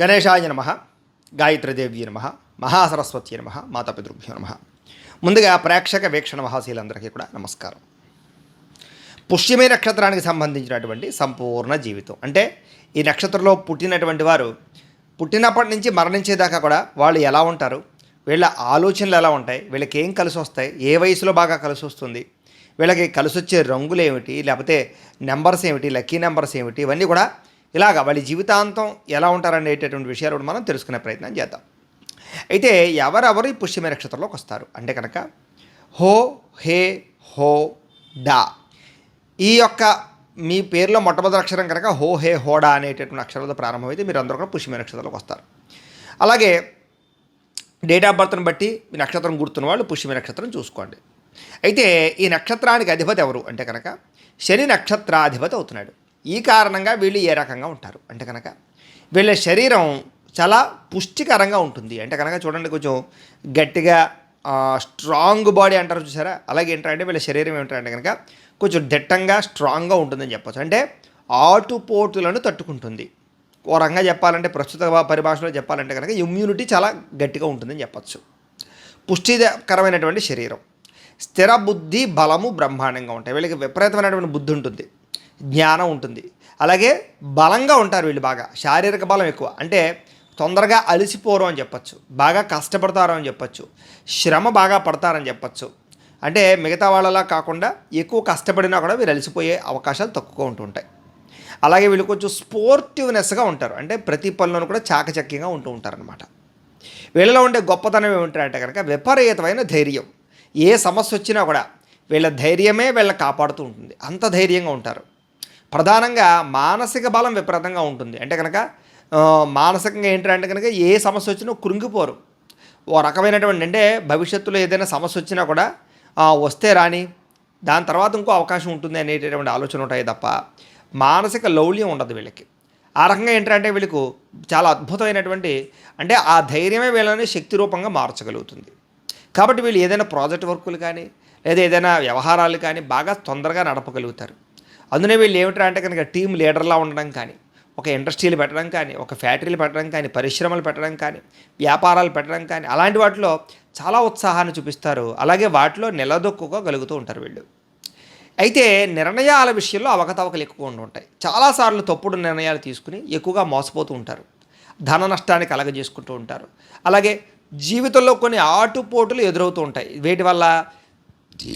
గణేశాయ నమ, గాయత్రీదేవ్య నమ, మహాసరస్వతి నమ, మాతాపితృభ్యో నమ. ముందుగా ప్రేక్షక వీక్షణ మహాశీలందరికీ కూడా నమస్కారం. పుష్యమి నక్షత్రానికి సంబంధించినటువంటి సంపూర్ణ జీవితం అంటే ఈ నక్షత్రంలో పుట్టినటువంటి వారు పుట్టినప్పటి నుంచి మరణించేదాకా కూడా వాళ్ళు ఎలా ఉంటారు, వీళ్ళ ఆలోచనలు ఎలా ఉంటాయి, వీళ్ళకి ఏం కలిసి వస్తాయి, ఏ వయసులో బాగా కలిసి వస్తుంది, వీళ్ళకి కలిసి వచ్చే రంగులు ఏమిటి, లేకపోతే నెంబర్స్ ఏమిటి, లక్కీ నెంబర్స్ ఏమిటి, ఇవన్నీ కూడా ఇలాగ వాళ్ళ జీవితాంతం ఎలా ఉంటారనేటటువంటి విషయాలు కూడా మనం తెలుసుకునే ప్రయత్నం చేద్దాం. అయితే ఎవరెవరు ఈ పుష్యమి నక్షత్రంలోకి వస్తారు అంటే కనుక హో, హే, హో, డా ఈ యొక్క మీ పేరులో మొట్టమొదటి అక్షరం కనుక హో, హే, హోడా అనేటటువంటి అక్షరాలతో ప్రారంభమైతే మీరు అందరూ కూడా పుష్యమి నక్షత్రంలోకి వస్తారు. అలాగే డేట్ ఆఫ్ బర్త్ను బట్టి మీ నక్షత్రం గుర్తున్న వాళ్ళు పుష్యమి నక్షత్రం చూసుకోండి. అయితే ఈ నక్షత్రానికి అధిపతి ఎవరు అంటే కనుక శని నక్షత్రాధిపతి అవుతున్నాడు. ఈ కారణంగా వీళ్ళు ఏ రకంగా ఉంటారు అంటే కనుక వీళ్ళ శరీరం చాలా పుష్టికరంగా ఉంటుంది. అంటే కనుక చూడండి, కొంచెం గట్టిగా స్ట్రాంగ్ బాడీ అంటారు చూసారా, అలాగే ఏంటంటే వీళ్ళ శరీరం ఏమిటంటే కనుక కొంచెం దట్టంగా స్ట్రాంగ్గా ఉంటుందని చెప్పచ్చు. అంటే ఆటుపోటులను తట్టుకుంటుంది. ఓ రకంగా చెప్పాలంటే ప్రస్తుత పరిభాషలో చెప్పాలంటే కనుక ఇమ్యూనిటీ చాలా గట్టిగా ఉంటుందని చెప్పచ్చు. పుష్టికరమైనటువంటి శరీరం, స్థిర బుద్ధి, బలము బ్రహ్మాండంగా ఉంటాయి. వీళ్ళకి విపరీతమైనటువంటి బుద్ధి ఉంటుంది, జ్ఞానం ఉంటుంది, అలాగే బలంగా ఉంటారు. వీళ్ళు బాగా శారీరక బలం ఎక్కువ, అంటే తొందరగా అలసిపోరు అని చెప్పచ్చు, బాగా కష్టపడతారు అని చెప్పచ్చు, శ్రమ బాగా పడతారని చెప్పచ్చు. అంటే మిగతా వాళ్ళలా కాకుండా ఎక్కువ కష్టపడినా కూడా వీళ్ళు అలసిపోయే అవకాశాలు తక్కువగా ఉంటుంటాయి. అలాగే వీళ్ళు కొంచెం స్పోర్టివ్నెస్గా ఉంటారు, అంటే ప్రతి పనిలోనూ కూడా చాకచక్యంగా ఉంటూ ఉంటారనమాట. వీళ్ళలో ఉండే గొప్పతనం ఏమిటంటే కనుక విపరీతమైన ధైర్యం. ఏ సమస్య వచ్చినా కూడా వీళ్ళ ధైర్యమే వీళ్ళని కాపాడుతూ ఉంటుంది, అంత ధైర్యంగా ఉంటారు. ప్రధానంగా మానసిక బలం విపరీతంగా ఉంటుంది. అంటే కనుక మానసికంగా ఏంటంటే కనుక ఏ సమస్య వచ్చినా కృంగిపోరు. ఓ రకమైనటువంటి అంటే భవిష్యత్తులో ఏదైనా సమస్య వచ్చినా కూడా వస్తే రాని, దాని తర్వాత ఇంకో అవకాశం ఉంటుంది అనేటటువంటి ఆలోచన ఉంటాయి తప్ప మానసిక లౌల్యం ఉండదు వీళ్ళకి. ఆ రకంగా ఏంటంటే వీళ్ళకు చాలా అద్భుతమైనటువంటి అంటే ఆ ధైర్యమే వీళ్ళని శక్తి రూపంగా మార్చగలుగుతుంది. కాబట్టి వీళ్ళు ఏదైనా ప్రాజెక్ట్ వర్కులు కానీ లేదా ఏదైనా వ్యవహారాలు కానీ బాగా తొందరగా నడపగలుగుతారు. అందునే వీళ్ళు ఏమిటంటే అంటే కనుక టీం లీడర్లా ఉండడం కానీ, ఒక ఇండస్ట్రీలు పెట్టడం కానీ, ఒక ఫ్యాక్టరీలు పెట్టడం కానీ, పరిశ్రమలు పెట్టడం కానీ, వ్యాపారాలు పెట్టడం కానీ, అలాంటి వాటిలో చాలా ఉత్సాహాన్ని చూపిస్తారు. అలాగే వాటిలో నిలదొక్కుకోగలుగుతూ ఉంటారు వీళ్ళు. అయితే నిర్ణయాల విషయంలో అవకతవకలు ఎక్కువ ఉంటాయి. చాలాసార్లు తప్పుడు నిర్ణయాలు తీసుకుని ఎక్కువగా మోసపోతూ ఉంటారు, ధన నష్టాన్ని కలగజేసుకుంటూ ఉంటారు. అలాగే జీవితంలో కొన్ని ఆటుపోటులు ఎదురవుతూ ఉంటాయి. వీటి వల్ల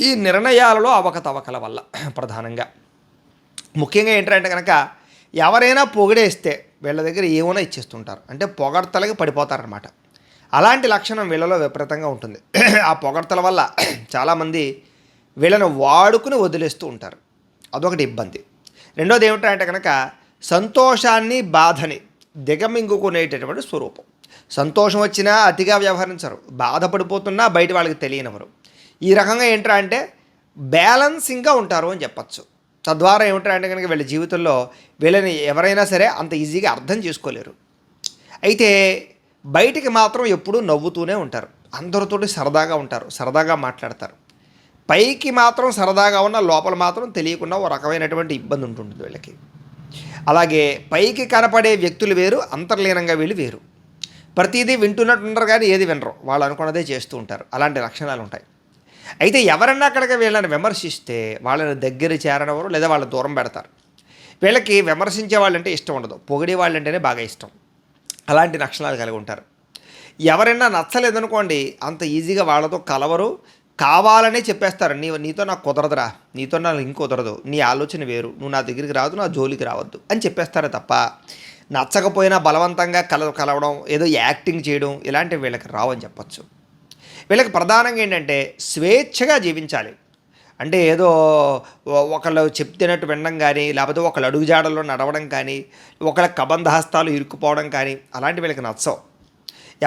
ఈ నిర్ణయాలలో అవకతవకల వల్ల ప్రధానంగా ముఖ్యంగా ఏంటంటే కనుక ఎవరైనా పొగిడేస్తే వీళ్ళ దగ్గర ఏమైనా ఇచ్చేస్తుంటారు, అంటే పొగడ్తలకి పడిపోతారనమాట. అలాంటి లక్షణం వీళ్ళలో విపరీతంగా ఉంటుంది. ఆ పొగడ్తల వల్ల చాలామంది వీళ్ళని వాడుకుని వదిలేస్తూ ఉంటారు, అదొకటి ఇబ్బంది. రెండోది ఏమిటంటే కనుక సంతోషాన్ని బాధని దిగమింగుకునేటటువంటి స్వరూపం. సంతోషం వచ్చినా అతిగా వ్యవహరించరు, బాధపడిపోతున్నా బయట వాళ్ళకి తెలియనివ్వరు. ఈ రకంగా ఏంటంటే బ్యాలెన్సింగ్గా ఉంటారు అని చెప్పచ్చు. తద్వారా ఏమిటంటే కనుక వీళ్ళ జీవితంలో వీళ్ళని ఎవరైనా సరే అంత ఈజీగా అర్థం చేసుకోలేరు. అయితే బయటికి మాత్రం ఎప్పుడూ నవ్వుతూనే ఉంటారు, అందరితోటి సరదాగా ఉంటారు, సరదాగా మాట్లాడతారు. పైకి మాత్రం సరదాగా ఉన్న లోపల మాత్రం తెలియకుండా ఓ రకమైనటువంటి ఇబ్బంది ఉంటుంది వీళ్ళకి. అలాగే పైకి కనపడే వ్యక్తులు వేరు, అంతర్లీనంగా వీళ్ళు వేరు. ప్రతిదీ వింటున్నట్టుంటారు కానీ ఏది వినరు, వాళ్ళు అనుకున్నదే చేస్తూ ఉంటారు. అలాంటి లక్షణాలు ఉంటాయి. అయితే ఎవరన్నా అక్కడికి వీళ్ళని విమర్శిస్తే వాళ్ళని దగ్గర చేరనివ్వరు, లేదా వాళ్ళ దూరం పెడతారు. వీళ్ళకి విమర్శించే వాళ్ళంటే ఇష్టం ఉండదు, పొగిడే వాళ్ళంటేనే బాగా ఇష్టం. అలాంటి లక్షణాలు కలిగి ఉంటారు. ఎవరైనా నచ్చలేదనుకోండి అంత ఈజీగా వాళ్ళతో కలవరు, కావాలనే చెప్పేస్తారు, నీతో నాకు కుదరదురా, నీతో నాకు ఇంకుదరదు, నీ ఆలోచన వేరు, నువ్వు నా దగ్గరికి రావద్దు, నా జోలికి రావద్దు అని చెప్పేస్తారే తప్ప నచ్చకపోయినా బలవంతంగా కలవడం, ఏదో యాక్టింగ్ చేయడం ఇలాంటివి వీళ్ళకి రావని చెప్పచ్చు. వీళ్ళకి ప్రధానంగా ఏంటంటే స్వేచ్ఛగా జీవించాలి. అంటే ఏదో ఒకళ్ళు చెప్తున్నట్టు వినడం కానీ, లేకపోతే ఒకళ్ళు అడుగుజాడల్లో నడవడం కానీ, ఒకళ్ళ కబంధహస్తాలు ఇరుక్కుపోవడం కానీ అలాంటి వీళ్ళకి నచ్చవు.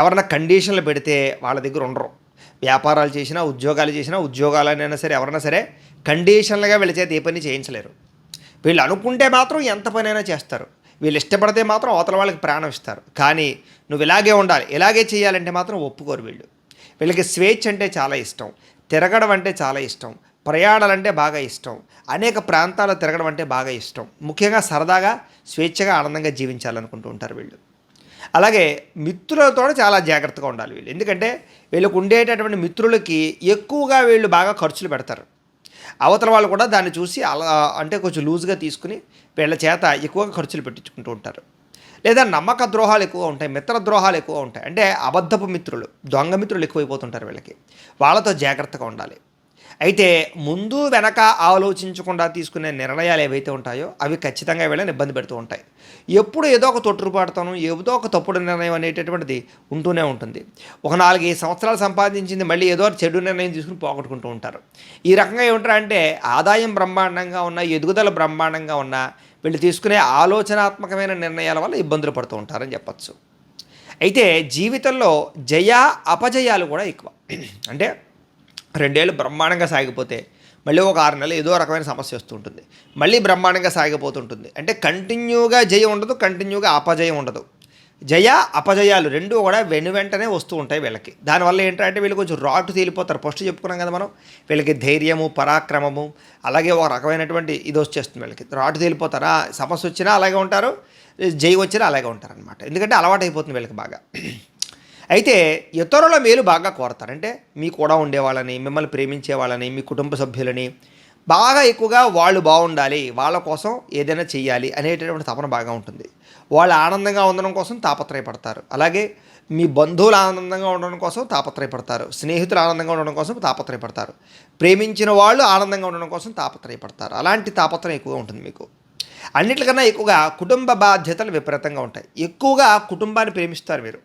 ఎవరైనా కండిషన్లు పెడితే వాళ్ళ దగ్గర ఉండరు. వ్యాపారాలు చేసినా ఉద్యోగాలు చేసినా ఉద్యోగాలైనా సరే ఎవరైనా సరే కండిషన్లుగా వీళ్ళ చేత ఏ పని చేయించలేరు. వీళ్ళు అనుకుంటే మాత్రం ఎంత పనైనా చేస్తారు. వీళ్ళు ఇష్టపడితే మాత్రం అవతల వాళ్ళకి ప్రాణం ఇస్తారు. కానీ నువ్వు ఇలాగే ఉండాలి, ఇలాగే చేయాలంటే మాత్రం ఒప్పుకోరు వీళ్ళు. వీళ్ళకి స్వేచ్ఛ అంటే చాలా ఇష్టం, తిరగడం అంటే చాలా ఇష్టం, ప్రయాణాలంటే బాగా ఇష్టం, అనేక ప్రాంతాలు తిరగడం అంటే బాగా ఇష్టం. ముఖ్యంగా సరదాగా స్వేచ్ఛగా ఆనందంగా జీవించాలనుకుంటూ ఉంటారు వీళ్ళు. అలాగే మిత్రులతో చాలా జాగ్రత్తగా ఉండాలి వీళ్ళు. ఎందుకంటే వీళ్ళకు ఉండేటటువంటి మిత్రులకి ఎక్కువగా వీళ్ళు బాగా ఖర్చులు పెడతారు. అవతల వాళ్ళు కూడా దాన్ని చూసి అలా అంటే కొంచెం లూజ్గా తీసుకుని వీళ్ళ చేత ఎక్కువగా ఖర్చులు పెట్టించుకుంటూ ఉంటారు. లేదా నమ్మక ద్రోహాలు ఎక్కువ ఉంటాయి, మిత్ర ద్రోహాలు ఎక్కువ ఉంటాయి. అంటే అబద్ధపు మిత్రులు, దొంగ మిత్రులు ఎక్కువైపోతుంటారు వీళ్ళకి. వాళ్ళతో జాగ్రత్తగా ఉండాలి. అయితే ముందు వెనక ఆలోచించకుండా తీసుకునే నిర్ణయాలు ఏవైతే ఉంటాయో అవి ఖచ్చితంగా వీళ్ళని ఇబ్బంది పెడుతూ ఉంటాయి. ఎప్పుడు ఏదో ఒక తొట్టుపాటుతనం, ఏదో ఒక తప్పుడు నిర్ణయం అనేటటువంటిది ఉంటూనే ఉంటుంది. ఒక 4-5 సంవత్సరాలు సంపాదించింది మళ్ళీ ఏదో చెడు నిర్ణయం తీసుకుని పోగొట్టుకుంటూ ఉంటారు. ఈ రకంగా ఏమంటారంటే ఆదాయం బ్రహ్మాండంగా ఉన్న, ఎదుగుదల బ్రహ్మాండంగా ఉన్న వీళ్ళు తీసుకునే ఆలోచనాత్మకమైన నిర్ణయాల వల్ల ఇబ్బందులు పడుతూ ఉంటారని చెప్పచ్చు. అయితే జీవితంలో జయ అపజయాలు కూడా ఎక్కువ. అంటే 2 ఏళ్ళు బ్రహ్మాండంగా సాగిపోతే మళ్ళీ ఒక 6 నెలలు ఏదో రకమైన సమస్య వస్తూ ఉంటుంది, మళ్ళీ బ్రహ్మాండంగా సాగిపోతుంటుంది. అంటే కంటిన్యూగా జయం ఉండదు, కంటిన్యూగా అపజయం ఉండదు. జయ అపజయాలు రెండు కూడా వెంటనే వస్తూ ఉంటాయి వీళ్ళకి. దానివల్ల ఏంటంటే వీళ్ళు కొంచెం రాటు తేలిపోతారు. ఫస్ట్ చెప్పుకున్నాం కదా మనం, వీళ్ళకి ధైర్యము, పరాక్రమము, అలాగే ఒక రకమైనటువంటి ఇది వచ్చేస్తుంది వీళ్ళకి. రాటు తేలిపోతారా, సమస్య వచ్చినా అలాగే ఉంటారు, జై వచ్చినా అలాగే ఉంటారు అనమాట. ఎందుకంటే అలవాటు అయిపోతుంది వీళ్ళకి బాగా. అయితే ఇతరుల మేలు బాగా కోరతారు. అంటే మీ కూడా ఉండేవాళ్ళని, మిమ్మల్ని ప్రేమించే వాళ్ళని, మీ కుటుంబ సభ్యులని బాగా ఎక్కువగా వాళ్ళు బాగుండాలి, వాళ్ళ కోసం ఏదైనా చెయ్యాలి అనేటటువంటి తపన బాగా ఉంటుంది. వాళ్ళు ఆనందంగా ఉండడం కోసం తాపత్రయపడతారు. అలాగే మీ బంధువులు ఆనందంగా ఉండడం కోసం తాపత్రయపడతారు, స్నేహితులు ఆనందంగా ఉండడం కోసం తాపత్రయపడతారు, ప్రేమించిన వాళ్ళు ఆనందంగా ఉండడం కోసం తాపత్రయపడతారు. అలాంటి తాపత్రయం ఎక్కువగా ఉంటుంది మీకు. అన్నిటికన్నా ఎక్కువగా కుటుంబ బాధ్యతలు విపరీతంగా ఉంటాయి. ఎక్కువగా కుటుంబాన్ని ప్రేమిస్తారు మీరు.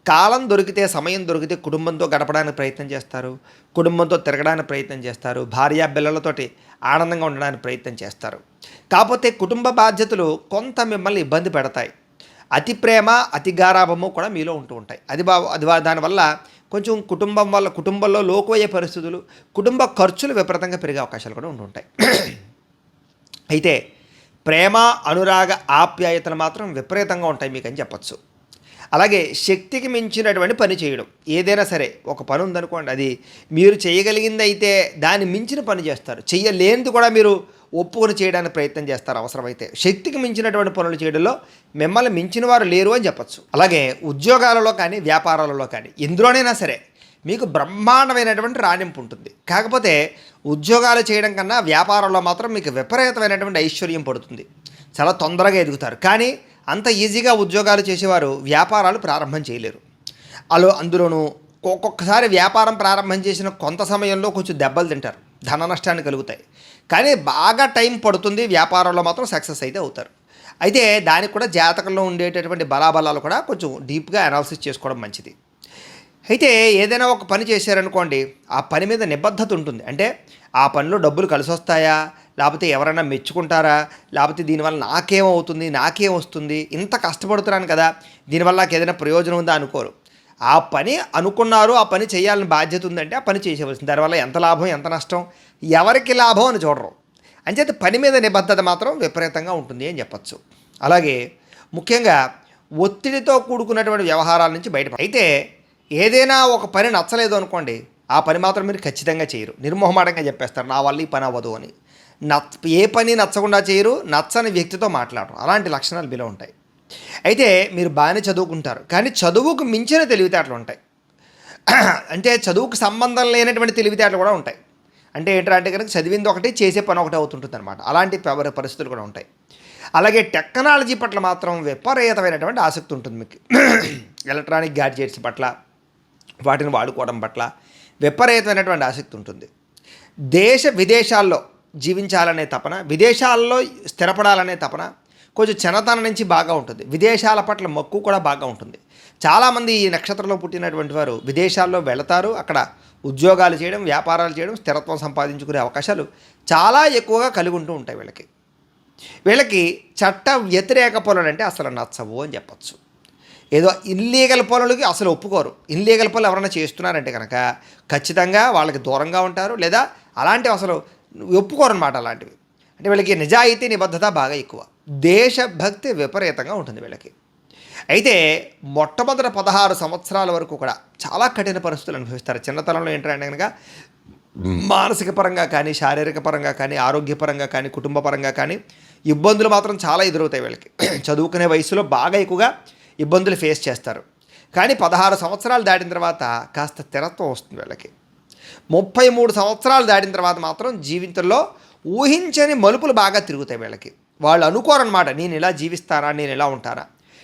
కాలం దొరికితే, సమయం దొరికితే కుటుంబంతో గడపడానికి ప్రయత్నం చేస్తారు, కుటుంబంతో తిరగడానికి ప్రయత్నం చేస్తారు, భార్య పిల్లలతోటి ఆనందంగా ఉండడానికి ప్రయత్నం చేస్తారు. కాకపోతే కుటుంబ బాధ్యతలు కొంత మిమ్మల్ని ఇబ్బంది పెడతాయి. అతి ప్రేమ, అతి గారాభము కూడా మీలో ఉంటూ ఉంటాయి. దానివల్ల కొంచెం కుటుంబంలో లోకవయ్యే పరిస్థితులు, కుటుంబ ఖర్చులు విపరీతంగా పెరిగే అవకాశాలు కూడా ఉంటుంటాయి. అయితే ప్రేమ, అనురాగ, ఆప్యాయతలు మాత్రం విపరీతంగా ఉంటాయి మీకు అని చెప్పచ్చు. అలాగే శక్తికి మించినటువంటి పని చేయడం, ఏదైనా సరే ఒక పని ఉందనుకోండి, అది మీరు చేయగలిగింది అయితే దాన్ని మించిన పని చేస్తారు. చెయ్యలేనిది కూడా మీరు ఒప్పుకొని చేయడానికి ప్రయత్నం చేస్తారు అవసరమైతే. శక్తికి మించినటువంటి పనులు చేయడంలో మిమ్మల్ని మించిన వారు లేరు అని చెప్పచ్చు. అలాగే ఉద్యోగాలలో కానీ, వ్యాపారాలలో కానీ, ఎందులోనైనా సరే మీకు బ్రహ్మాండమైనటువంటి రాణింపు ఉంటుంది. కాకపోతే ఉద్యోగాలు చేయడం కన్నా వ్యాపారంలో మాత్రం మీకు విపరీతమైనటువంటి ఐశ్వర్యం పడుతుంది. చాలా తొందరగా ఎదుగుతారు. కానీ అంత ఈజీగా ఉద్యోగాలు చేసేవారు వ్యాపారాలు ప్రారంభం చేయలేరు. అందులోనూ ఒక్కొక్కసారి వ్యాపారం ప్రారంభం చేసిన కొంత సమయంలో కొంచెం దెబ్బలు తింటారు, ధన నష్టాన్ని కలుగుతాయి. కానీ బాగా టైం పడుతుంది, వ్యాపారంలో మాత్రం సక్సెస్ అయితే అవుతారు. అయితే దానికి కూడా జాతకంలో ఉండేటటువంటి బలాబలాలు కూడా కొంచెం డీప్గా అనాలిసిస్ చేసుకోవడం మంచిది. అయితే ఏదైనా ఒక పని చేశారనుకోండి, ఆ పని మీద నిబద్ధత ఉంటుంది. అంటే ఆ పనిలో డబ్బులు కలిసి వస్తాయా, లేకపోతే ఎవరైనా మెచ్చుకుంటారా, లేకపోతే దీనివల్ల నాకేమవుతుంది, నాకేం వస్తుంది, ఇంత కష్టపడుతున్నాను కదా, దీనివల్ల నాకు ఏదైనా ప్రయోజనం ఉందా అనుకోరు. ఆ పని అనుకున్నారు, ఆ పని చేయాలని బాధ్యత ఉందంటే ఆ పని చేసేవలసింది. దానివల్ల ఎంత లాభం, ఎంత నష్టం, ఎవరికి లాభం అని చూడరు. అంచేత పని మీద నిబద్ధత మాత్రం విపరీతంగా ఉంటుంది అని చెప్పచ్చు. అలాగే ముఖ్యంగా ఒత్తిడితో కూడుకున్నటువంటి వ్యవహారాల నుంచి అయితే ఏదైనా ఒక పని నచ్చలేదు అనుకోండి, ఆ పని మాత్రం మీరు ఖచ్చితంగా చేయరు. నిర్మోహమాటంగా చెప్పేస్తారు, నా వల్ల ఈ పని అవ్వదు అని. ఏ పని నచ్చకుండా చేయరు, నచ్చని వ్యక్తితో మాట్లాడరు. అలాంటి లక్షణాలు మీలో ఉంటాయి. అయితే మీరు బాగానే చదువుకుంటారు, కానీ చదువుకు మించిన తెలివితేటలు ఉంటాయి. అంటే చదువుకు సంబంధం లేనటువంటి తెలివితేటలు కూడా ఉంటాయి. అంటే ఏంటంటే కనుక చదివింది ఒకటి, చేసే పని ఒకటి అవుతుంటుంది అనమాట. అలాంటి పరిస్థితులు కూడా ఉంటాయి. అలాగే టెక్నాలజీ పట్ల మాత్రం విపరీతమైనటువంటి ఆసక్తి ఉంటుంది మీకు. ఎలక్ట్రానిక్ గ్యాడ్జెట్స్ పట్ల, వాటిని వాడుకోవడం పట్ల విపరీతమైనటువంటి ఆసక్తి ఉంటుంది. విదేశాల్లో జీవించాలనే తపన, విదేశాల్లో స్థిరపడాలనే తపన కొంచెం చిన్నతనం నుంచి బాగా ఉంటుంది. విదేశాల పట్ల మక్కువ కూడా బాగా ఉంటుంది. చాలామంది ఈ నక్షత్రంలో పుట్టినటువంటి వారు విదేశాల్లో వెళతారు. అక్కడ ఉద్యోగాలు చేయడం, వ్యాపారాలు చేయడం, స్థిరత్వం సంపాదించుకునే అవకాశాలు చాలా ఎక్కువగా కలిగి ఉంటూ ఉంటాయి. వీళ్ళకి చట్ట వ్యతిరేక పనులు అంటే అసలు నచ్చవు అని చెప్పచ్చు. ఏదో ఇల్లీగల్ పనులకి అసలు ఒప్పుకోరు. ఇల్లీగల్ పనులు ఎవరైనా చేస్తున్నారంటే కనుక ఖచ్చితంగా వాళ్ళకి దూరంగా ఉంటారు, లేదా అలాంటివి అసలు ఒప్పుకోరు అనమాట. అలాంటివి అంటే వీళ్ళకి నిజాయితీ, నిబద్ధత బాగా ఎక్కువ. దేశభక్తి విపరీతంగా ఉంటుంది వీళ్ళకి. అయితే మొట్టమొదటి 16 సంవత్సరాల వరకు కూడా చాలా కఠిన పరిస్థితులు అనుభవిస్తారు. చిన్నతనంలో ఏంటంటే కనుక మానసిక పరంగా కానీ, శారీరక పరంగా కానీ, ఆరోగ్యపరంగా కానీ, కుటుంబ పరంగా కానీ ఇబ్బందులు మాత్రం చాలా ఎదురవుతాయి వీళ్ళకి. చదువుకునే వయసులో బాగా ఎక్కువగా ఇబ్బందులు ఫేస్ చేస్తారు. కానీ 16 సంవత్సరాలు దాటిన తర్వాత కాస్త స్థిరత్వం వస్తుంది వీళ్ళకి. 33 సంవత్సరాలు దాటిన తర్వాత మాత్రం జీవితంలో ఊహించని మలుపులు బాగా తిరుగుతాయి వీళ్ళకి. వాళ్ళు అనుకోరనమాట, నేను ఇలా జీవిస్తానా, నేను ఇలా ఉంటానా.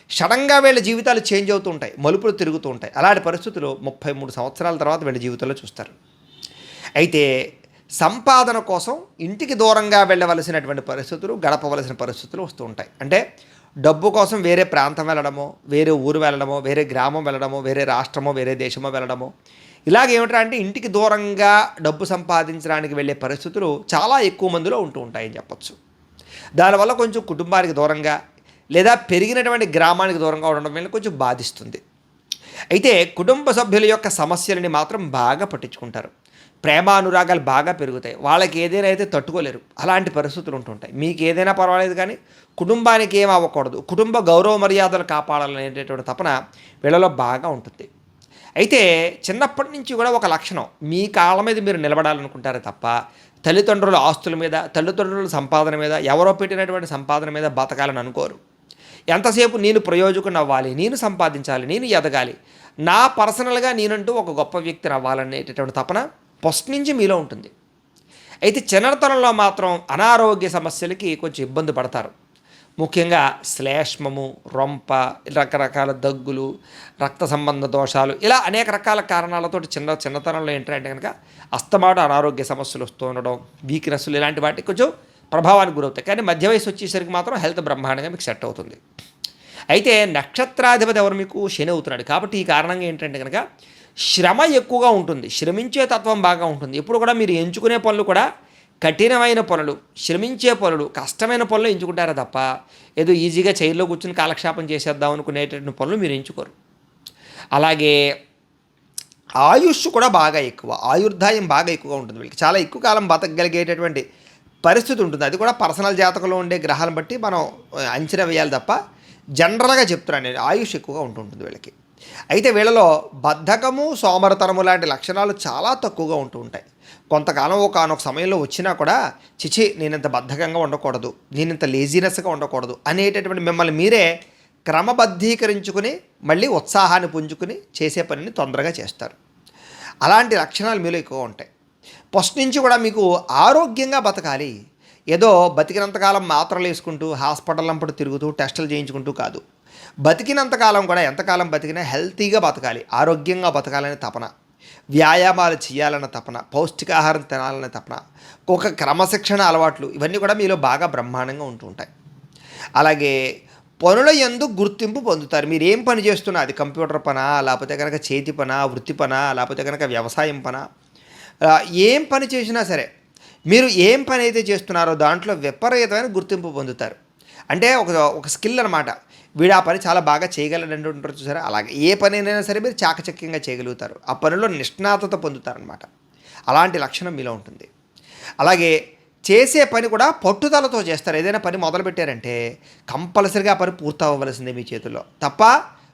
సడన్గా వీళ్ళ జీవితాలు చేంజ్ అవుతూ ఉంటాయి, మలుపులు తిరుగుతూ ఉంటాయి. అలాంటి పరిస్థితులు 33 సంవత్సరాల తర్వాత వీళ్ళ జీవితంలో చూస్తారు. అయితే సంపాదన కోసం ఇంటికి దూరంగా వెళ్ళవలసినటువంటి పరిస్థితులు, గడపవలసిన పరిస్థితులు వస్తూ ఉంటాయి. అంటే డబ్బు కోసం వేరే ప్రాంతం వెళ్ళడమో, వేరే ఊరు వెళ్ళడమో, వేరే గ్రామం వెళ్ళడమో, వేరే రాష్ట్రమో, వేరే దేశమో వెళ్ళడమో, ఇలాగేమిటా అంటే ఇంటికి దూరంగా డబ్బు సంపాదించడానికి వెళ్ళే పరిస్థితులు చాలా ఎక్కువ మందిలో ఉంటూ ఉంటాయని చెప్పచ్చు. దానివల్ల కొంచెం కుటుంబానికి దూరంగా లేదా పెరిగినటువంటి గ్రామానికి దూరంగా ఉండడం వల్ల కొంచెం బాధిస్తుంది. అయితే కుటుంబ సభ్యుల యొక్క సమస్యలని మాత్రం బాగా పట్టించుకుంటారు. ప్రేమానురాగాలు బాగా పెరుగుతాయి. వాళ్ళకి ఏదైనా అయితే తట్టుకోలేరు, అలాంటి పరిస్థితులు ఉంటుంటాయి. మీకు ఏదైనా పర్వాలేదు కానీ కుటుంబానికి ఏం అవ్వకూడదు, కుటుంబ గౌరవ మర్యాదలు కాపాడాలనేటటువంటి తపన వీళ్ళలో బాగా ఉంటుంది. అయితే చిన్నప్పటి నుంచి కూడా ఒక లక్షణం, మీ కాళ్ళ మీద మీరు నిలబడాలనుకుంటారే తప్ప తల్లిదండ్రుల ఆస్తుల మీద, తల్లిదండ్రుల సంపాదన మీద, ఎవరో పెట్టినటువంటి సంపాదన మీద బతకాలని అనుకోరు. ఎంతసేపు నేను ప్రయోజకుని అవ్వాలి, నేను సంపాదించాలి, నేను ఎదగాలి, నా పర్సనల్గా నేనంటూ ఒక గొప్ప వ్యక్తిని అవ్వాలనేటటువంటి తపన ఫస్ట్ నుంచి మీలో ఉంటుంది. అయితే చిన్నతనంలో మాత్రం అనారోగ్య సమస్యలకి కొంచెం ఇబ్బంది పడతారు. ముఖ్యంగా శ్లేష్మము, రొంప, రకరకాల దగ్గులు, రక్త సంబంధ దోషాలు, ఇలా అనేక రకాల కారణాలతో చిన్నతనంలో ఏంటంటే కనుక అస్తమాటు అనారోగ్య సమస్యలు వస్తూ ఉండడం, వీక్నెస్లు, ఇలాంటి వాటికి కొంచెం ప్రభావానికి గురవుతాయి. కానీ మధ్య వయసు వచ్చేసరికి మాత్రం హెల్త్ బ్రహ్మాండంగా మీకు సెట్ అవుతుంది. అయితే నక్షత్రాధిపతి ఎవరు, మీకు శని అవుతున్నాడు. కాబట్టి ఈ కారణంగా ఏంటంటే కనుక శ్రమ ఎక్కువగా ఉంటుంది, శ్రమించే తత్వం బాగా ఉంటుంది. ఎప్పుడు కూడా మీరు ఎంచుకునే పనులు కూడా కఠినమైన పనులు, శ్రమించే పనులు, కష్టమైన పనులు ఎంచుకుంటారా తప్ప ఏదో ఈజీగా చైర్లో కూర్చుని కాలక్షేపం చేసేద్దాం అనుకునేటటువంటి పనులు మీరు ఎంచుకోరు. అలాగే ఆయుష్ కూడా బాగా ఎక్కువ, ఆయుర్దాయం బాగా ఎక్కువగా ఉంటుంది. వీళ్ళకి చాలా ఎక్కువ కాలం బతకగలిగేటటువంటి పరిస్థితి ఉంటుంది. అది కూడా పర్సనల్ జాతకంలో ఉండే గ్రహాలను బట్టి మనం అంచనా వేయాలి తప్ప జనరల్గా చెప్తున్నాను నేను, ఆయుష్ ఎక్కువగా ఉంటుంటుంది వీళ్ళకి. అయితే వీళ్ళలో బద్ధకము, సోమరతనము లాంటి లక్షణాలు చాలా తక్కువగా ఉంటూ ఉంటాయి. కొంతకాలం ఒకనొక సమయంలో వచ్చినా కూడా చిచి నేనింత బద్ధకంగా ఉండకూడదు, నేనింత లేజీనెస్గా ఉండకూడదు అనేటటువంటి మిమ్మల్ని మీరే క్రమబద్ధీకరించుకుని మళ్ళీ ఉత్సాహాన్ని పుంజుకుని చేసే పనిని తొందరగా చేస్తారు. అలాంటి లక్షణాలు మీలో ఎక్కువ ఉంటాయి. ఫస్ట్ నుంచి కూడా మీకు ఆరోగ్యంగా బతకాలి, ఏదో బతికినంతకాలం మాత్రలు వేసుకుంటూ హాస్పిటల్ నంపడు తిరుగుతూ టెస్టులు చేయించుకుంటూ కాదు. బతికినంతకాలం కూడా ఎంతకాలం బతికినా హెల్తీగా బతకాలి, ఆరోగ్యంగా బతకాలనే తపన, వ్యాయామాలు చేయాలన్న తపన, పౌష్టికాహారం తినాలనే తపన, ఒక క్రమశిక్షణ అలవాట్లు, ఇవన్నీ కూడా మీలో బాగా బ్రహ్మాండంగా ఉంటూ ఉంటాయి. అలాగే పనుల యందు గుర్తింపు పొందుతారు. మీరు ఏం పని చేస్తున్నా, అది కంప్యూటర్ పనా, లేకపోతే కనుక చేతి పనా, వృత్తి పనా, లేకపోతే కనుక వ్యవసాయం పనా, ఏం పని చేసినా సరే మీరు ఏం పని అయితే చేస్తున్నారో దాంట్లో విపరీతమైన గుర్తింపు పొందుతారు. అంటే ఒక స్కిల్ అనమాట, వీడు ఆ పని చాలా బాగా చేయగలడంటూ ఉంటారు చూసారా, అలాగే ఏ పని అయినా సరే మీరు చాకచక్యంగా చేయగలుగుతారు, ఆ పనిలో నిష్ణాతత పొందుతారనమాట. అలాంటి లక్షణం మీలో ఉంటుంది. అలాగే చేసే పని కూడా పట్టుదలతో చేస్తారు. ఏదైనా పని మొదలుపెట్టారంటే కంపల్సరీగా ఆ పని పూర్తవ్వవలసిందే మీ చేతుల్లో తప్ప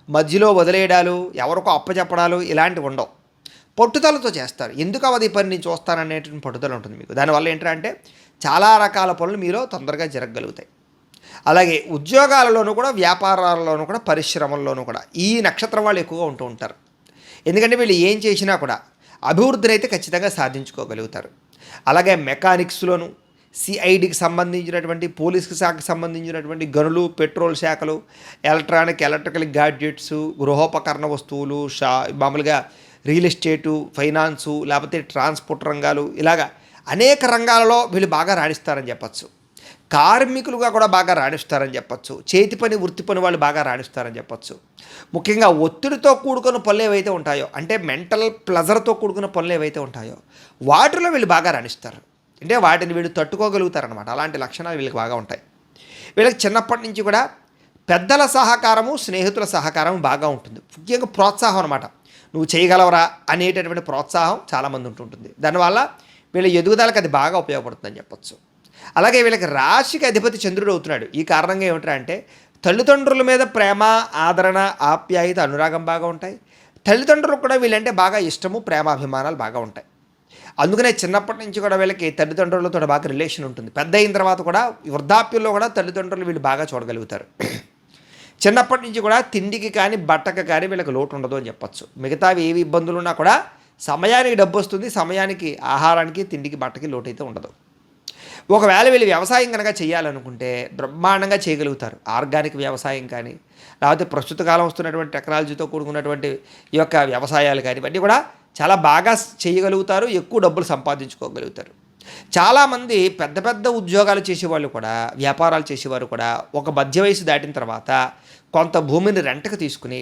మధ్యలో వదిలేయడాలు, ఎవరికో అప్పచెప్పడాలు ఇలాంటివి ఉండవు. పట్టుదలతో చేస్తారు. ఎందుకు అవది పని నేను చూస్తాననేటువంటి పట్టుదల ఉంటుంది మీకు. దానివల్ల ఏంటంటే చాలా రకాల పనులు మీలో తొందరగా జరగగలుగుతాయి. అలాగే ఉద్యోగాలలోనూ కూడా, వ్యాపారాలలోనూ కూడా, పరిశ్రమల్లోనూ కూడా ఈ నక్షత్రం వాళ్ళు ఎక్కువగా ఉంటూ ఉంటారు. ఎందుకంటే వీళ్ళు ఏం చేసినా కూడా అభివృద్ధిని అయితే ఖచ్చితంగా సాధించుకోగలుగుతారు. అలాగే మెకానిక్స్లోను, సిఐడికి సంబంధించినటువంటి, పోలీస్కి శాఖకు సంబంధించినటువంటి గనులు, పెట్రోల్ శాఖలు, ఎలక్ట్రికల్ గాడ్జెట్స్, గృహోపకరణ వస్తువులు, మామూలుగా రియల్ ఎస్టేటు, ఫైనాన్సు, లేకపోతే ట్రాన్స్పోర్ట్ రంగాలు, ఇలాగా అనేక రంగాలలో వీళ్ళు బాగా రాణిస్తారని చెప్పచ్చు. కార్మికులుగా కూడా బాగా రాణిస్తారని చెప్పచ్చు. చేతి పని, వృత్తి పని వాళ్ళు బాగా రాణిస్తారని చెప్పచ్చు. ముఖ్యంగా ఒత్తిడితో కూడుకున్న పనులు ఏవైతే ఉంటాయో, అంటే మెంటల్ ప్లెజర్తో కూడుకున్న పనులు ఏవైతే ఉంటాయో వాటిలో వీళ్ళు బాగా రాణిస్తారు. అంటే వాటిని వీళ్ళు తట్టుకోగలుగుతారనమాట. అలాంటి లక్షణాలు వీళ్ళకి బాగా ఉంటాయి. వీళ్ళకి చిన్నప్పటి నుంచి కూడా పెద్దల సహకారము, స్నేహితుల సహకారం బాగా ఉంటుంది. ముఖ్యంగా ప్రోత్సాహం అనమాట, నువ్వు చేయగలవరా అనేటటువంటి ప్రోత్సాహం చాలామంది ఉంటుంటుంది. దానివల్ల వీళ్ళ ఎదుగుదలకు అది బాగా ఉపయోగపడుతుందని చెప్పచ్చు. అలాగే వీళ్ళకి రాశికి అధిపతి చంద్రుడు అవుతున్నాడు. ఈ కారణంగా ఏమిటంటే తల్లిదండ్రుల మీద ప్రేమ, ఆదరణ, ఆప్యాయత, అనురాగం బాగా ఉంటాయి. తల్లిదండ్రులకు కూడా వీళ్ళంటే బాగా ఇష్టము, ప్రేమాభిమానాలు బాగా ఉంటాయి. అందుకనే చిన్నప్పటి నుంచి కూడా వీళ్ళకి తల్లిదండ్రులతో బాగా రిలేషన్ ఉంటుంది. పెద్ద అయిన తర్వాత కూడా వృద్ధాప్యంలో కూడా తల్లిదండ్రులు వీళ్ళు బాగా చూడగలుగుతారు. చిన్నప్పటి నుంచి కూడా తిండికి కానీ బట్టకి కానీ వీళ్ళకి లోటు ఉండదు అని చెప్పచ్చు. మిగతావి ఏవి ఇబ్బందులు ఉన్నా కూడా సమయానికి డబ్బు వస్తుంది, సమయానికి ఆహారానికి తిండికి బట్టకి లోటు అయితే ఉండదు. ఒకవేళ వీళ్ళు వ్యవసాయం కనుక చేయాలనుకుంటే బ్రహ్మాండంగా చేయగలుగుతారు. ఆర్గానిక్ వ్యవసాయం కానీ, లేకపోతే ప్రస్తుత కాలం వస్తున్నటువంటి టెక్నాలజీతో కూడుకున్నటువంటి ఈ యొక్క వ్యవసాయాలు కానీ ఇవన్నీ కూడా చాలా బాగా చేయగలుగుతారు, ఎక్కువ డబ్బులు సంపాదించుకోగలుగుతారు. చాలామంది పెద్ద పెద్ద ఉద్యోగాలు చేసేవాళ్ళు కూడా, వ్యాపారాలు చేసేవారు కూడా ఒక మధ్య వయసు దాటిన తర్వాత కొంత భూమిని రెంట్కి తీసుకుని,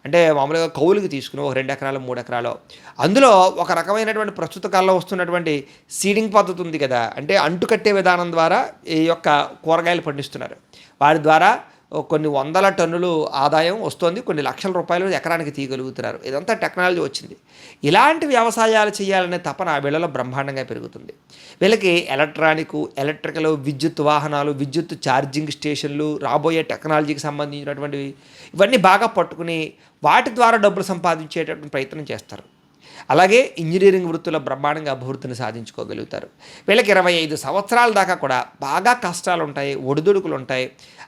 అంటే మామూలుగా కౌలుకి తీసుకుని ఒక 2 ఎకరాలు 3 ఎకరాలు, అందులో ఒక రకమైనటువంటి ప్రస్తుత కాలంలో వస్తున్నటువంటి సీడింగ్ పద్ధతి ఉంది కదా, అంటే అంటుకట్టే విధానం ద్వారా ఈ యొక్క కూరగాయలు పండిస్తున్నారు. వాటి ద్వారా కొన్ని వందల టన్నులు ఆదాయం వస్తుంది, కొన్ని లక్షల రూపాయలు ఎకరానికి తీయగలుగుతున్నారు. ఇదంతా టెక్నాలజీ వచ్చింది. ఇలాంటి వ్యవసాయాలు చేయాలనే తపన వీళ్ళలో బ్రహ్మాండంగా పెరుగుతుంది. వీళ్ళకి ఎలక్ట్రికల్, విద్యుత్ వాహనాలు, విద్యుత్ ఛార్జింగ్ స్టేషన్లు, రాబోయే టెక్నాలజీకి సంబంధించినటువంటివి ఇవన్నీ బాగా పట్టుకుని వాటి ద్వారా డబ్బులు సంపాదించేటటువంటి ప్రయత్నం చేస్తారు. అలాగే ఇంజనీరింగ్ వృత్తిలో బ్రహ్మాండంగా అభివృద్ధిని సాధించుకోగలుగుతారు. వీళ్ళకి 25 సంవత్సరాల దాకా కూడా బాగా కష్టాలు ఉంటాయి, ఒడిదుడుకులు ఉంటాయి,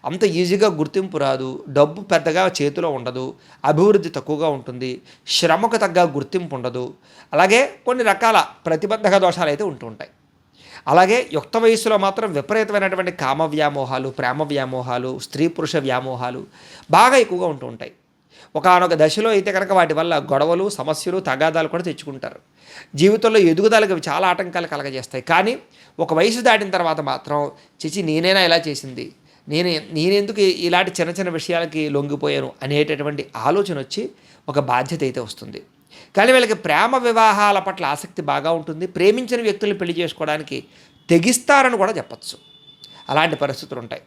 అంత ఈజీగా గుర్తింపు రాదు, డబ్బు పెద్దగా చేతిలో ఉండదు, అభివృద్ధి తక్కువగా ఉంటుంది, శ్రమకు తగ్గ గుర్తింపు ఉండదు, అలాగే కొన్ని రకాల ప్రతిబంధక దోషాలు అయితే ఉంటూ ఉంటాయి. అలాగే యుక్త వయస్సులో మాత్రం విపరీతమైనటువంటి కామ వ్యామోహాలు, ప్రేమ వ్యామోహాలు, స్త్రీ పురుష వ్యామోహాలు బాగా ఎక్కువగా ఉంటూ ఉంటాయి. ఒకానొక దశలో అయితే కనుక వాటి వల్ల గొడవలు, సమస్యలు, తగాదాలు కూడా తెచ్చుకుంటారు. జీవితంలో ఎదుగుదలకు చాలా ఆటంకాలు కలగజేస్తాయి. కానీ ఒక వయసు దాటిన తర్వాత మాత్రం చిచి నేనైనా ఇలా చేసింది, నేనెందుకు ఇలాంటి చిన్న చిన్న విషయాలకి లొంగిపోయాను అనేటటువంటి ఆలోచన వచ్చి ఒక బాధ్యత అయితే వస్తుంది. కానీ వీళ్ళకి ప్రేమ వివాహాల పట్ల ఆసక్తి బాగా ఉంటుంది. ప్రేమించిన వ్యక్తులను పెళ్లి చేసుకోవడానికి తెగిస్తారని కూడా చెప్పచ్చు. అలాంటి పరిస్థితులు ఉంటాయి.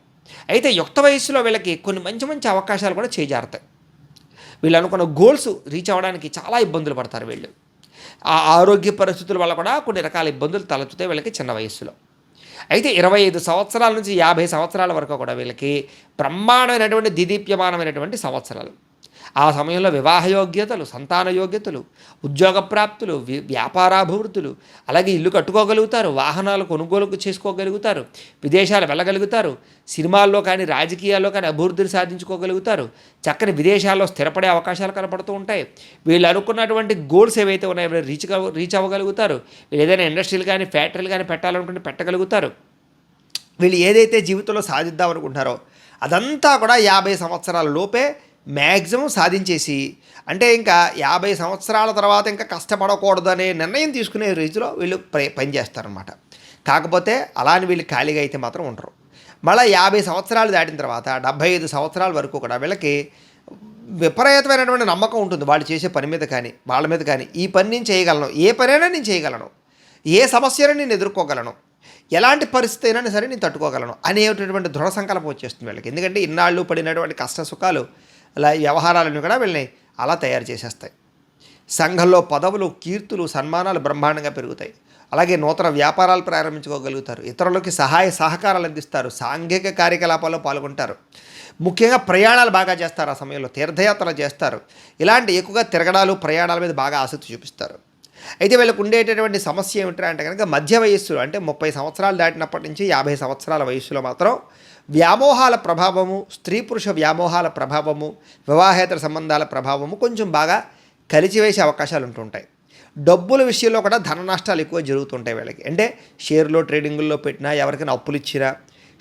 అయితే యుక్త వయస్సులో వీళ్ళకి కొన్ని మంచి మంచి అవకాశాలు కూడా చేజారుతాయి. వీళ్ళు అనుకున్న గోల్స్ రీచ్ అవ్వడానికి చాలా ఇబ్బందులు పడతారు. వీళ్ళు ఆ ఆరోగ్య పరిస్థితుల వల్ల కూడా కొన్ని రకాల ఇబ్బందులు తలెత్తుతాయి వీళ్ళకి చిన్న వయస్సులో. అయితే 25 సంవత్సరాల నుంచి 50 సంవత్సరాల వరకు కూడా వీళ్ళకి బ్రహ్మాండమైనటువంటి దిదీప్యమానమైనటువంటి సంవత్సరాలు. ఆ సమయంలో వివాహ యోగ్యతలు, సంతాన యోగ్యతలు, ఉద్యోగ ప్రాప్తులు, వ్యాపారాభివృద్ధులు, అలాగే ఇల్లు కట్టుకోగలుగుతారు, వాహనాలు కొనుగోలు చేసుకోగలుగుతారు, విదేశాలు వెళ్ళగలుగుతారు, సినిమాల్లో కానీ రాజకీయాల్లో కానీ అభివృద్ధిని సాధించుకోగలుగుతారు, చక్కని విదేశాల్లో స్థిరపడే అవకాశాలు కనపడుతూ ఉంటాయి. వీళ్ళు అనుకున్నటువంటి గోల్స్ ఏవైతే ఉన్నాయో రీచ్ అవ్వగలుగుతారు. వీళ్ళు ఏదైనా ఇండస్ట్రీలు కానీ ఫ్యాక్టరీలు కానీ పెట్టాలనుకుంటే పెట్టగలుగుతారు. వీళ్ళు ఏదైతే జీవితంలో సాధిద్దాం అనుకుంటారో అదంతా కూడా 50 సంవత్సరాల లోపే మ్యాక్సిమం సాధించేసి, అంటే ఇంకా 50 సంవత్సరాల తర్వాత ఇంకా కష్టపడకూడదు అనే నిర్ణయం తీసుకునే రీతిలో వీళ్ళు పనిచేస్తారనమాట. కాకపోతే అలా అని వీళ్ళు ఖాళీగా అయితే మాత్రం ఉండరు. మళ్ళీ 50 సంవత్సరాలు దాటిన తర్వాత 75 సంవత్సరాల వరకు కూడా వీళ్ళకి విపరీతమైనటువంటి నమ్మకం ఉంటుంది వాళ్ళు చేసే పని మీద కానీ వాళ్ళ మీద కానీ. ఈ పని నేను చేయగలను, ఏ పనైనా నేను చేయగలను, ఏ సమస్యను నేను ఎదుర్కోగలను, ఎలాంటి పరిస్థితి అయినా సరే నేను తట్టుకోగలను అనేటటువంటి దృఢ సంకల్పం వచ్చేస్తుంది వీళ్ళకి. ఎందుకంటే ఇన్నాళ్ళు పడినటువంటి కష్ట సుఖాలు అలా వ్యవహారాలను కూడా వీళ్ళని అలా తయారు చేసేస్తాయి. సంఘంలో పదవులు, కీర్తులు, సన్మానాలు బ్రహ్మాండంగా పెరుగుతాయి. అలాగే నూతన వ్యాపారాలు ప్రారంభించుకోగలుగుతారు, ఇతరులకి సహాయ సహకారాలు అందిస్తారు, సాంఘిక కార్యకలాపాల్లో పాల్గొంటారు, ముఖ్యంగా ప్రయాణాలు బాగా చేస్తారు. ఆ సమయంలో తీర్థయాత్రలు చేస్తారు. ఇలాంటి ఎక్కువగా తిరగడాలు, ప్రయాణాల మీద బాగా ఆసక్తి చూపిస్తారు. అయితే వీళ్ళకు ఉండేటటువంటి సమస్య ఏమిటంటే కనుక మధ్య వయస్సులో, అంటే 30 సంవత్సరాలు దాటినప్పటి నుంచి 50 సంవత్సరాల వయస్సులో మాత్రం వ్యామోహాల ప్రభావము, స్త్రీ పురుష వ్యామోహాల ప్రభావము, వివాహేతర సంబంధాల ప్రభావము కొంచెం బాగా కలిచివేసే అవకాశాలు ఉంటుంటాయి. డబ్బుల విషయంలో కూడా ధన నష్టాలు ఎక్కువ జరుగుతుంటాయి వీళ్ళకి. అంటే షేర్లో, ట్రేడింగుల్లో పెట్టినా, ఎవరికైనా అప్పులు ఇచ్చినా,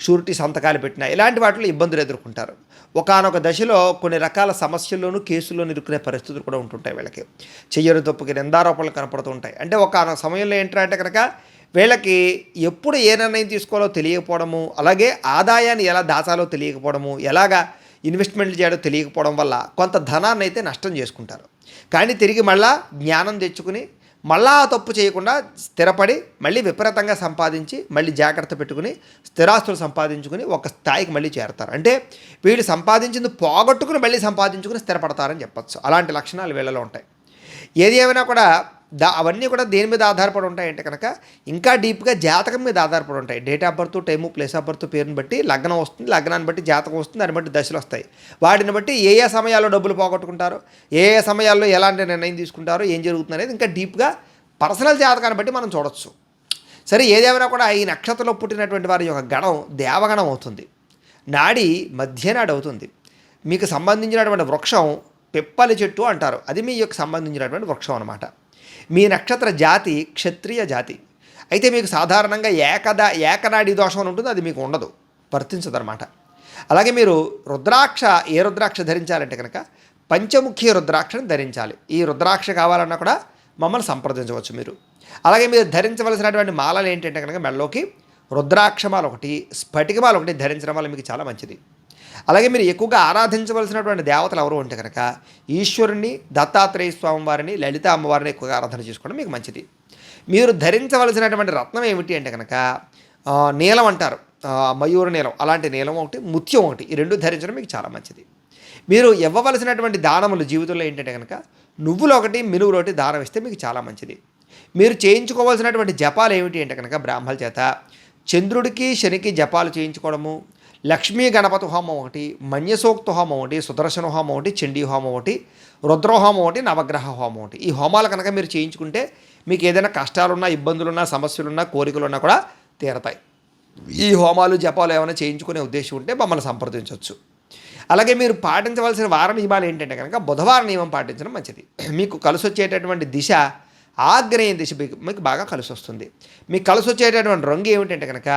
షూరిటీ సంతకాలు పెట్టినా ఇలాంటి వాటిలో ఇబ్బందులు ఎదుర్కొంటారు. ఒకానొక దశలో కొన్ని రకాల సమస్యల్లోనూ, కేసుల్లోనూ ఇరుక్కునే పరిస్థితులు కూడా ఉంటుంటాయి వీళ్ళకి. చెయ్యని తప్పుకి నిందారోపణలు కనపడుతూ ఉంటాయి. అంటే ఒకానొక సమయంలో ఏంటంటే కనుక వీళ్ళకి ఎప్పుడు ఏ నిర్ణయం తీసుకోవాలో తెలియకపోవడము, అలాగే ఆదాయాన్ని ఎలా దాచాలో తెలియకపోవడము, ఎలాగా ఇన్వెస్ట్మెంట్లు చేయడో తెలియకపోవడం వల్ల కొంత ధనాన్ని అయితే నష్టం చేసుకుంటారు. కానీ తిరిగి మళ్ళా జ్ఞానం తెచ్చుకుని మళ్ళా ఆ తప్పు చేయకుండా స్థిరపడి మళ్ళీ విపరీతంగా సంపాదించి మళ్ళీ జాగ్రత్త పెట్టుకుని స్థిరాస్తులు సంపాదించుకుని ఒక స్థాయికి మళ్ళీ చేరతారు. అంటే వీళ్ళు సంపాదించింది పోగొట్టుకుని మళ్ళీ సంపాదించుకుని స్థిరపడతారని చెప్పచ్చు. అలాంటి లక్షణాలు వీళ్ళలో ఉంటాయి. ఏది ఏమైనా కూడా అవన్నీ కూడా దేని మీద ఆధారపడి ఉంటాయంటే కనుక ఇంకా డీప్గా జాతకం మీద ఆధారపడి ఉంటాయి. Date of birth, time, place of birth, పేరుని బట్టి లగ్నం వస్తుంది, లగ్నాన్ని బట్టి జాతకం వస్తుంది, దాన్ని బట్టి దశలు వస్తాయి. వాటిని బట్టి ఏ ఏ సమయాల్లో డబ్బులు పోగొట్టుకుంటారో, ఏ ఏ సమయాల్లో ఎలాంటి నిర్ణయం తీసుకుంటారో, ఏం జరుగుతుంది అనేది ఇంకా డీప్గా పర్సనల్ జాతకాన్ని బట్టి మనం చూడొచ్చు. సరే, ఏదేమైనా కూడా ఈ నక్షత్రంలో పుట్టినటువంటి వారి యొక్క గణం దేవగణం అవుతుంది. నాడి మధ్యనాడు అవుతుంది. మీకు సంబంధించినటువంటి వృక్షం పిప్పలి చెట్టు అంటారు. అది మీ యొక్క సంబంధించినటువంటి వృక్షం అనమాట. మీ నక్షత్ర జాతి క్షత్రియ జాతి. అయితే మీకు సాధారణంగా ఏకనాడి దోషం అని ఉంటుంది, అది మీకు ఉండదు, వర్తించదనమాట. అలాగే మీరు రుద్రాక్ష, ఏ రుద్రాక్ష ధరించాలంటే కనుక పంచముఖి రుద్రాక్షను ధరించాలి. ఈ రుద్రాక్ష కావాలన్నా కూడా మమ్మల్ని సంప్రదించవచ్చు మీరు. అలాగే మీరు ధరించవలసినటువంటి మాలలు ఏంటంటే కనుక మెడలోకి రుద్రాక్షమాల ఒకటి, స్ఫటికమాల ఒకటి ధరించడం వల్ల మీకు చాలా మంచిది. అలాగే మీరు ఎక్కువగా ఆరాధించవలసినటువంటి దేవతలు ఎవరు అంటే కనుక ఈశ్వరుని, దత్తాత్రేయ స్వామి వారిని, లలిత అమ్మవారిని ఎక్కువగా ఆరాధన చేసుకోవడం మీకు మంచిది. మీరు ధరించవలసినటువంటి రత్నం ఏమిటి అంటే కనుక నీలం అంటారు, మయూర నీలం, అలాంటి నీలం ఒకటి, ముత్యం ఒకటి, ఈ రెండు ధరించడం మీకు చాలా మంచిది. మీరు ఇవ్వవలసినటువంటి దానములు జీవితంలో ఏంటంటే కనుక నువ్వులు ఒకటి, మినువులు ఒకటి దానం ఇస్తే మీకు చాలా మంచిది. మీరు చేయించుకోవాల్సినటువంటి జపాలు ఏమిటి అంటే కనుక బ్రాహ్మణుల చేత చంద్రుడికి శనికి జపాలు చేయించుకోవడము, లక్ష్మీ గణపతి హోమం ఒకటి, మన్యసోక్త హోమం ఒకటి, సుదర్శన హోమం ఒకటి, చండీ హోమం ఒకటి, రుద్రహోమం ఒకటి, నవగ్రహ హోమం ఒకటి. ఈ హోమాలు కనుక మీరు చేయించుకుంటే మీకు ఏదైనా కష్టాలున్నా, ఇబ్బందులున్నా, సమస్యలున్నా, కోరికలున్నా కూడా తీరతాయి. ఈ హోమాలు జపాలు ఏమైనా చేయించుకునే ఉద్దేశం ఉంటే మమ్మల్ని సంప్రదించవచ్చు. అలాగే మీరు పాటించవలసిన వార నియమాలు ఏంటంటే కనుక బుధవారం నియమం పాటించడం మంచిది. మీకు కలిసి వచ్చేటటువంటి దిశ ఆగ్నేయ దిశ మీకు బాగా కలిసి వస్తుంది. మీకు కలిసి వచ్చేటటువంటి రంగు ఏమిటంటే కనుక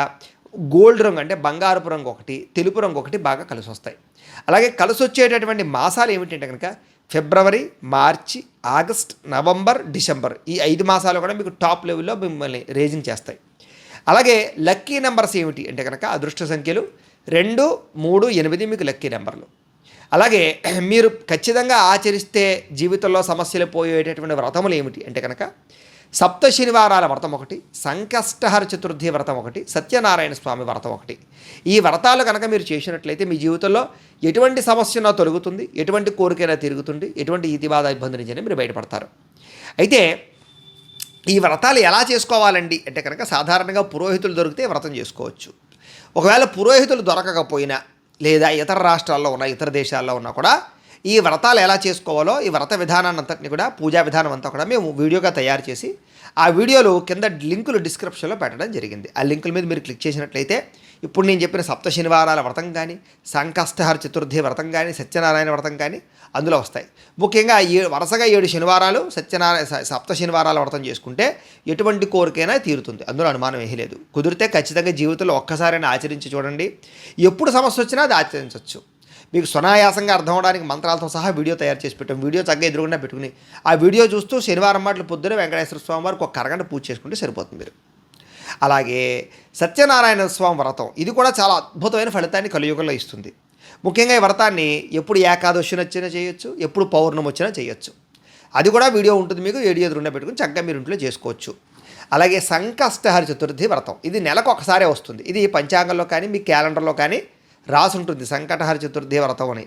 గోల్డ్ రంగు, అంటే బంగారపు రంగు ఒకటి, తెలుపు రంగు ఒకటి బాగా కలిసి వస్తాయి. అలాగే కలిసి వచ్చేటటువంటి మాసాలు ఏమిటంటే కనుక ఫిబ్రవరి, మార్చి, ఆగస్ట్, నవంబర్, డిసెంబర్, ఈ 5 మాసాలు కూడా మీకు టాప్ లెవెల్లో మిమ్మల్ని రేజింగ్ చేస్తాయి. అలాగే లక్కీ నెంబర్స్ ఏమిటి అంటే కనుక అదృష్ట సంఖ్యలు 2, 3, 8 మీకు లక్కీ నెంబర్లు. అలాగే మీరు ఖచ్చితంగా ఆచరిస్తే జీవితంలో సమస్యలు పోయేటటువంటి వ్రతములు ఏమిటి అంటే కనుక సప్త శనివారాల వ్రతం ఒకటి, సంకష్టహర చతుర్థి వ్రతం ఒకటి, సత్యనారాయణ స్వామి వ్రతం ఒకటి. ఈ వ్రతాలు కనుక మీరు చేసినట్లయితే మీ జీవితంలో ఎటువంటి సమస్యనో తొలగుతుంది, ఎటువంటి కోరికైనా తిరుగుతుంది, ఎటువంటి ఈతిబాధ ఇబ్బంది నుంచి మీరు బయటపడతారు. అయితే ఈ వ్రతాలు ఎలా చేసుకోవాలండి అంటే కనుక సాధారణంగా పురోహితులు దొరికితే వ్రతం చేసుకోవచ్చు. ఒకవేళ పురోహితులు దొరకకపోయినా లేదా ఇతర రాష్ట్రాల్లో ఉన్న, ఇతర దేశాల్లో ఉన్నా కూడా ఈ వ్రతాలు ఎలా చేసుకోవాలో, ఈ వ్రత విధానాన్ని అంతటిని కూడా, పూజా విధానం అంతా కూడా మేము వీడియోగా తయారు చేసి ఆ వీడియోలు కింద లింకులు డిస్క్రిప్షన్లో పెట్టడం జరిగింది. ఆ లింకుల మీద మీరు క్లిక్ చేసినట్లయితే ఇప్పుడు నేను చెప్పిన సప్త శనివారాల వ్రతం కానీ, సంకష్టహర చతుర్థి వ్రతం కానీ, సత్యనారాయణ వ్రతం కానీ అందులో వస్తాయి. ముఖ్యంగా వరుసగా 7 శనివారాలు సప్త శనివారాల వ్రతం చేసుకుంటే ఎటువంటి కోరికైనా తీరుతుంది, అందులో అనుమానం ఏమీ లేదు. కుదిరితే ఖచ్చితంగా జీవితంలో ఒక్కసారైనా ఆచరించి చూడండి. ఎప్పుడు సమస్య వచ్చినా అది ఆచరించవచ్చు. మీకు సునాయాసంగా అర్థం అవడానికి మంత్రాలతో సహా వీడియో తయారు చేసి పెట్టాం. వీడియో చక్కగా ఎదురుగుండా పెట్టుకుని ఆ వీడియో చూస్తూ శనివారం మాటలు పొద్దున వెంకటేశ్వర స్వామి వారికి ఒక అరగంట పూజ చేసుకుంటే సరిపోతుంది మీరు. అలాగే సత్యనారాయణ స్వామి వ్రతం, ఇది కూడా చాలా అద్భుతమైన ఫలితాన్ని కలియుగంలో ఇస్తుంది. ముఖ్యంగా ఈ వ్రతాన్ని ఎప్పుడు ఏకాదశి వచ్చినా చేయొచ్చు, ఎప్పుడు పౌర్ణమి వచ్చినా చేయొచ్చు. అది కూడా వీడియో ఉంటుంది, మీకు వీడియో ఎదురుగుండా పెట్టుకుని చక్కగా మీరు ఇంట్లో చేసుకోవచ్చు. అలాగే సంకష్టహర చతుర్థి వ్రతం, ఇది నెలకు ఒకసారే వస్తుంది. ఇది పంచాంగంలో కానీ మీ క్యాలెండర్లో కానీ రాసి ఉంటుంది సంకటహర చతుర్థి వ్రతం అని.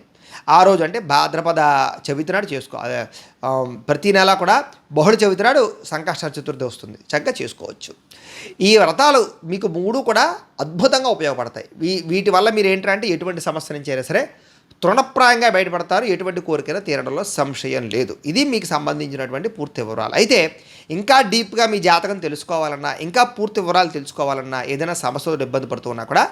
ఆ రోజు అంటే భాద్రపద చవితి నాడు చేసుకో, ప్రతి నెల కూడా బహుళ చవితి నాడు సంకష్టహర చతుర్థి వస్తుంది, చక్కగా చేసుకోవచ్చు. ఈ వ్రతాలు మీకు 3 కూడా అద్భుతంగా ఉపయోగపడతాయి. వీటి వల్ల మీరు ఏంటంటే ఎటువంటి సమస్య నుంచి అయినా సరే తృణప్రాయంగా బయటపడతారు, ఎటువంటి కోరికైనా తీరడంలో సంశయం లేదు. ఇది మీకు సంబంధించినటువంటి పూర్తి వివరాలు. అయితే ఇంకా డీప్గా మీ జాతకం తెలుసుకోవాలన్నా, ఇంకా పూర్తి వివరాలు తెలుసుకోవాలన్నా, ఏదైనా సమస్యతో ఇబ్బంది పడుతున్నా కూడా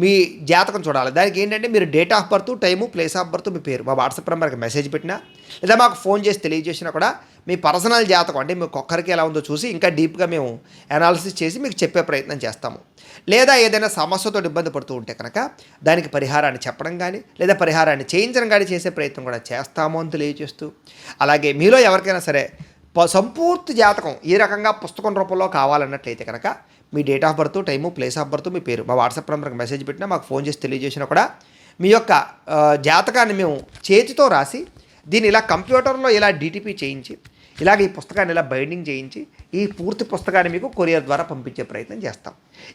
మీ జాతకం చూడాలి. దానికి ఏంటంటే మీరు date of birth, time, place of birth, మీ పేరు మా వాట్సాప్ నెంబర్కి మెసేజ్ పెట్టినా లేదా మాకు ఫోన్ చేసి తెలియజేసినా కూడా మీ పర్సనల్ జాతకం అంటే మీకు ఒక్కరికి ఎలా ఉందో చూసి ఇంకా డీప్గా మేము అనాలిసిస్ చేసి మీకు చెప్పే ప్రయత్నం చేస్తాము. లేదా ఏదైనా సమస్యతో ఇబ్బంది పడుతూ ఉంటే కనుక దానికి పరిహారాన్ని చెప్పడం కానీ లేదా పరిహారాన్ని చేయించడం కానీ చేసే ప్రయత్నం కూడా చేస్తాము అని తెలియజేస్తూ, అలాగే మీలో ఎవరికైనా సరే సంపూర్తి జాతకం ఈ రకంగా పుస్తకం రూపంలో కావాలన్నట్లయితే కనుక మీ date of birth, time, place of birth, మీ పేరు మా వాట్సాప్ నెంబర్కి మెసేజ్ పెట్టినా మాకు ఫోన్ చేసి తెలియజేసినా కూడా మీ యొక్క జాతకాన్ని మేము చేతితో రాసి దీన్ని ఇలా కంప్యూటర్లో ఇలా డిటిపి చేయించి ఇలాగ ఈ పుస్తకాన్ని ఇలా బైండింగ్ చేయించి ఈ పూర్తి పుస్తకాన్ని మీకు కొరియర్ ద్వారా పంపించే ప్రయత్నం చేస్తాం.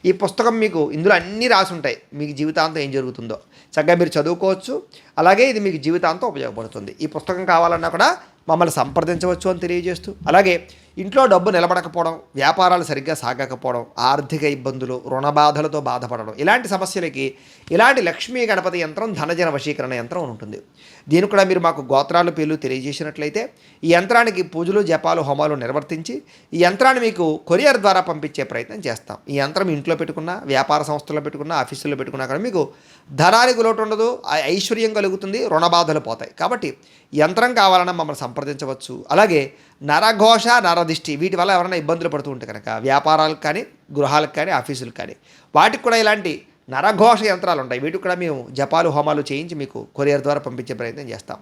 ఈ పుస్తకం మీకు ఇందులో అన్నీ రాసి ఉంటాయి, మీకు జీవితాంతం ఏం జరుగుతుందో చక్కగా మీరు చదువుకోవచ్చు. అలాగే ఇది మీకు జీవితాంతం ఉపయోగపడుతుంది. ఈ పుస్తకం కావాలన్నా కూడా మమ్మల్ని సంప్రదించవచ్చు అని తెలియజేస్తూ, అలాగే ఇంట్లో డబ్బు నిలబడకపోవడం, వ్యాపారాలు సరిగ్గా సాగకపోవడం, ఆర్థిక ఇబ్బందులు, రుణ బాధలతో బాధపడడం, ఇలాంటి సమస్యలకి ఇలాంటి లక్ష్మీ గణపతి యంత్రం, ధనజన వశీకరణ యంత్రం ఉంటుంది. దీనికి కూడా మీరు మాకు గోత్రాలు పేర్లు తెలియజేసినట్లయితే ఈ యంత్రానికి పూజలు, జపాలు, హోమాలు నిర్వర్తించి ఈ యంత్రాన్ని మీకు కొరియర్ ద్వారా పంపించే ప్రయత్నం చేస్తాం. ఈ యంత్రం ఇంట్లో పెట్టుకున్నా, వ్యాపార సంస్థల్లో పెట్టుకున్నా, ఆఫీసుల్లో పెట్టుకున్నా కూడా మీకు ధనానికి లోటు ఉండదు, ఐశ్వర్యం కలుగుతుంది, రుణ బాధలు పోతాయి. కాబట్టి యంత్రం కావాలన్నా మమ్మల్ని సంప్రదించవచ్చు. అలాగే నరఘోష, నరదిష్టి వీటి వల్ల ఎవరైనా ఇబ్బందులు పడుతూ ఉంటే కనుక వ్యాపారాలకు కానీ, గృహాలకు కానీ, ఆఫీసులకు కానీ వాటికి కూడా ఇలాంటి నరఘోష యంత్రాలు ఉంటాయి. వీటికి కూడా మేము జపాలు, హోమాలు చేయించి మీకు కొరియర్ ద్వారా పంపించే ప్రయత్నం చేస్తాం.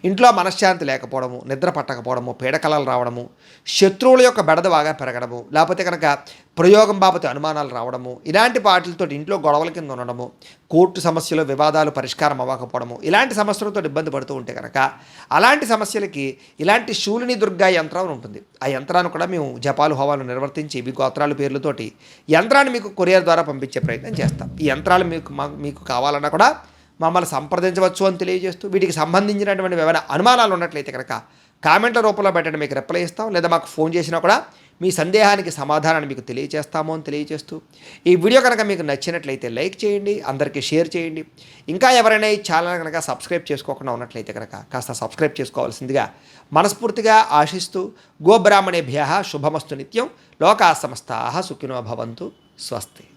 ఇంట్లో మనశ్శాంతి లేకపోవడము, నిద్ర పట్టకపోవడము, పీడకలలు రావడము, శత్రువుల యొక్క బెడద బాగా పెరగడము, లేకపోతే కనుక ప్రయోగం బాబతి అనుమానాలు రావడము, ఇలాంటి వాటితో ఇంట్లో గొడవల కింద ఉండడము, కోర్టు సమస్యలు, వివాదాలు పరిష్కారం అవ్వకపోవడము, ఇలాంటి సమస్యలతో ఇబ్బంది పడుతూ ఉంటే కనుక అలాంటి సమస్యలకి ఇలాంటి శూలిని దుర్గా యంత్రం ఉంటుంది. ఆ యంత్రాన్ని కూడా మేము జపాలు, హోమాలు నిర్వర్తించి మీ గోత్రాల పేర్లతోటి యంత్రాన్ని మీకు కొరియర్ ద్వారా పంపించే ప్రయత్నం చేస్తాం. ఈ యంత్రాలు మీకు కావాలన్నా కూడా మమ్మల్ని సంప్రదించవచ్చు అని తెలియజేస్తూ, వీటికి సంబంధించినటువంటి ఏమైనా అనుమానాలు ఉన్నట్లయితే కనుక కామెంట్ల రూపంలో పెట్టండి, మీకు రిప్లై ఇస్తాం. లేదా మాకు ఫోన్ చేసినా కూడా మీ సందేహానికి సమాధానాన్ని మీకు తెలియజేస్తాము అని తెలియజేస్తూ, ఈ వీడియో కనుక మీకు నచ్చినట్లయితే లైక్ చేయండి, అందరికీ షేర్ చేయండి. ఇంకా ఎవరైనా ఈ ఛానల్ కనుక సబ్స్క్రైబ్ చేసుకోకుండా ఉన్నట్లయితే కనుక కాస్త సబ్స్క్రైబ్ చేసుకోవాల్సిందిగా మనస్ఫూర్తిగా ఆశిస్తూ, గోబ్రాహ్మణేభ్యః శుభమస్తు నిత్యం, లోకా సమస్తాః సుఖినో భవంతు, స్వస్తి.